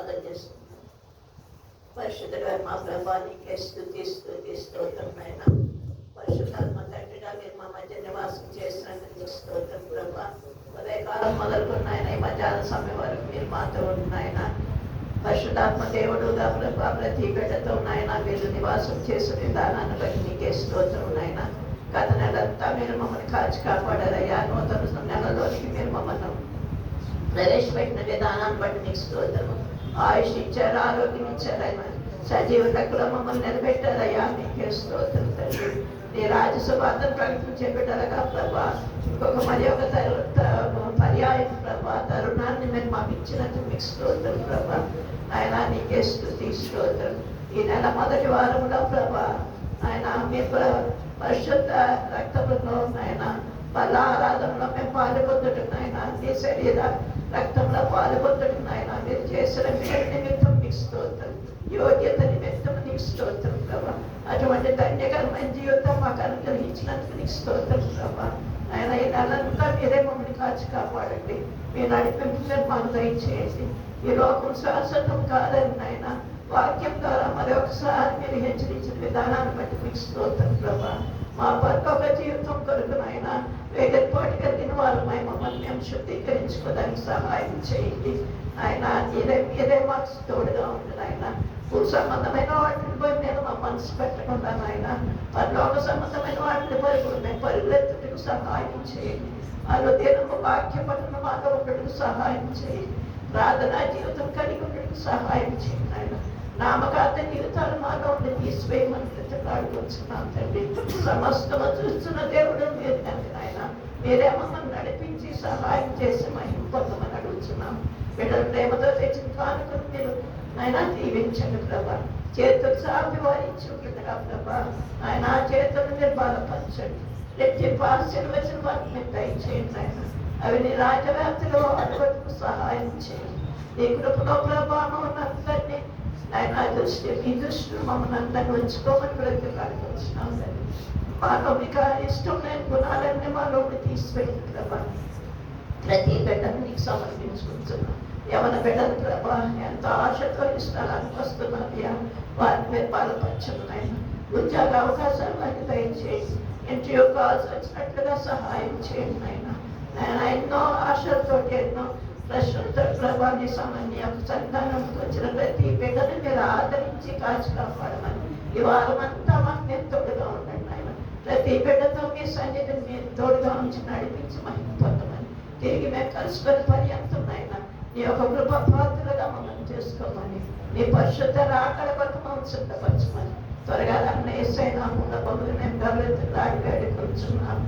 ప్రార్థన చేస్తున్నాం. పరిశుద్ధుడా మా ప్రభా నీకే స్తుతి స్తోత్రం నాయన. పరిశుద్ధాత్మ తండ్రిగా మీరు మా మధ్య నివాసం చేసినందుకు స్తోత్రం ప్రభా. ఉదయకాలం మొదలుకున్న ఆయన ఈ మధ్యాహ్న సమయం వరకు మీరు మాతో ఉన్నాయన. పరిశుద్ధాత్మ దేవుడుగా ప్రభా ప్రతి బిడ్డతో నాయన మీరు నివాసం చేసిన విధానాన్ని బట్టి నీకే స్తోత్రం నాయన. గత నెలంతా మీరు మమ్మల్ని కాచి కాపాడారయ్యా. నూతన నెలలోనికి మీరు మమ్మల్ని ప్రవేశపెట్టిన విధానాన్ని బట్టి నీకు స్తోత్రము. ఆయుష్ ఇచ్చారు, ఆరోగ్యం ఇచ్చారయ్యా, సజీవ లెక్కలో మమ్మల్ని నిలబెట్టారయ్యా. నీకే స్తోత్రం తండ్రి. నీ రాజసువార్తను ప్రకటించే బిడ్డలుగా ప్రభా ఇంకొక మరి ఒక పర్యాయం ప్రభా తరుణాన్ని మీరు మాకు ఇచ్చినందుకు మీకు స్తోత్రం ప్రభా. ఆయన నీకే స్తుతి స్తోత్రం. ఈ నెల మొదటి వారంలో ప్రభా ఆయన మీ పరిశుద్ధ రక్తంలో ఆయన బల ఆరాధనలో మేము పాల్గొందుటం ఆయన నీ శరీర రక్తంలో పాల్గొందుటం ఆయన మీరు చేసిన మేలు నిమిత్తం మీకు స్తోత్రం, యోగ్యత నిమిత్తం నీకు స్తోత్రం ప్రభా. అటువంటి ధన్యకరమైన జీవితం మాకు అనుగ్రహించినందుకు నీకు స్తోత్రం ప్రభా. ఆయన ఈ నెలంతా మీరే మమ్మల్ని కాచి కాపాడండి. మీ నడిపింపు మాకు దయచేయండి. ఈ లోకం శాశ్వతం కాదని ఆయన వాక్యం ద్వారా మరొకసారి మీరు హెచ్చరించిన విధానాన్ని బట్టి మీకు స్తోత్రం ప్రభా. మా పరలోక జీవితం కొరకు నాయన వేగపాటు కలిగిన వారమై మమ్మల్ని మేము శుద్ధీకరించుకోవడానికి సహాయం చేయండి. ఆయన మీరే మాకు తోడుగా ఉంటుంది. ఆయన భూ సంబంధమైన వాటిని పోయి నేను మా మనసు పెట్టకుండా నాయన పరలోక సంబంధమైన వాటిని పరుగులు మేము పరుగులెత్తుటకు సహాయం చేయండి. దినము వాక్య పఠనం మాలో ఉండటకు సహాయం చేయండి. ప్రార్థనా జీవితం కలిగి ఉండటకు సహాయం చేయండి. ఆయన నామకార్థ జీవితాలు మాలో ఉండి తీసివేయమని ప్రతిపాడుకొచ్చున్నాం తండ్రి. సమస్తము చూస్తున్న దేవుడు మీరు కనుక ఆయన మీరే మమ్మల్ని నడిపించి సహాయం చేసి మహిమ పొందమని అడుగుతున్నాం. బిడ్డల ప్రేమతో తెచ్చిన కానుకలు మీరు ఆయన దీవించండి ప్రభా. చేతులు సాపి వారించి ఉంటుండగా ప్రభా ఆయన చేతులు మీరు బలపరచండి. రెట్టింపు ఆశీర్వచన వాటిని మీరు దయచేయండి. ఆయన అవి నీ రాజవ్యాప్తిలో అడుగుకు సహాయం చేయండి. నీ కృపలో ప్రభావం ఉన్నందరినీ ఆయన దృష్టి మీ దృష్టిలో మమ్మల్ని అందరినీ ఉంచుకోమని ప్రతిపాడికి వచ్చినాం తండ్రి. మాలో మీకు ఇష్టం లేని గుణాలన్నీ మాలో తీసివేయండి ప్రభా. ప్రతి బిడ్డను నీకు సమర్పించుకుంటున్నాం. యవన బిడ్డలు ప్రభా ఎంతో ఆశతో ఈ స్థలానికి వస్తున్నారయ్యా. వారిని మీరు బలపరచున్నాయన. ఉద్యోగ అవకాశాలు వారికి దయచేయండి. ఇంటర్వ్యూ కాల్స్ వచ్చినట్లుగా సహాయం చేయండి ఆయన. నేను ఎన్నో ఆశలతో ఎన్నో ప్రశ్నలతో ప్రభాని సమన్య సంతానంతో వచ్చిన ప్రతి బిడ్డను మీరు ఆదరించి కాచి కాపాడమని ఈ వారమంతా మాకు మీరు తోడుగా ఉండండి ఆయన. ప్రతి బిడ్డతో మీ సన్నిధిని మీరు తోడుగా ఉంచి నడిపించి మహిమ పొందమని తిరిగి మేము కలుసుకొని పర్యంతం ఆయన నీ యొక్క కృప పాత్రగా మమ్మల్ని చేసుకోమని నీ పరిశుద్ధ రాకడ కొరకు మమ్మల్ని సిద్ధపరచమని త్వరగా నన్ను ఏసైనా ఉన్న బొమ్మలు మేము గౌరవ వేడుకొంచున్నాం.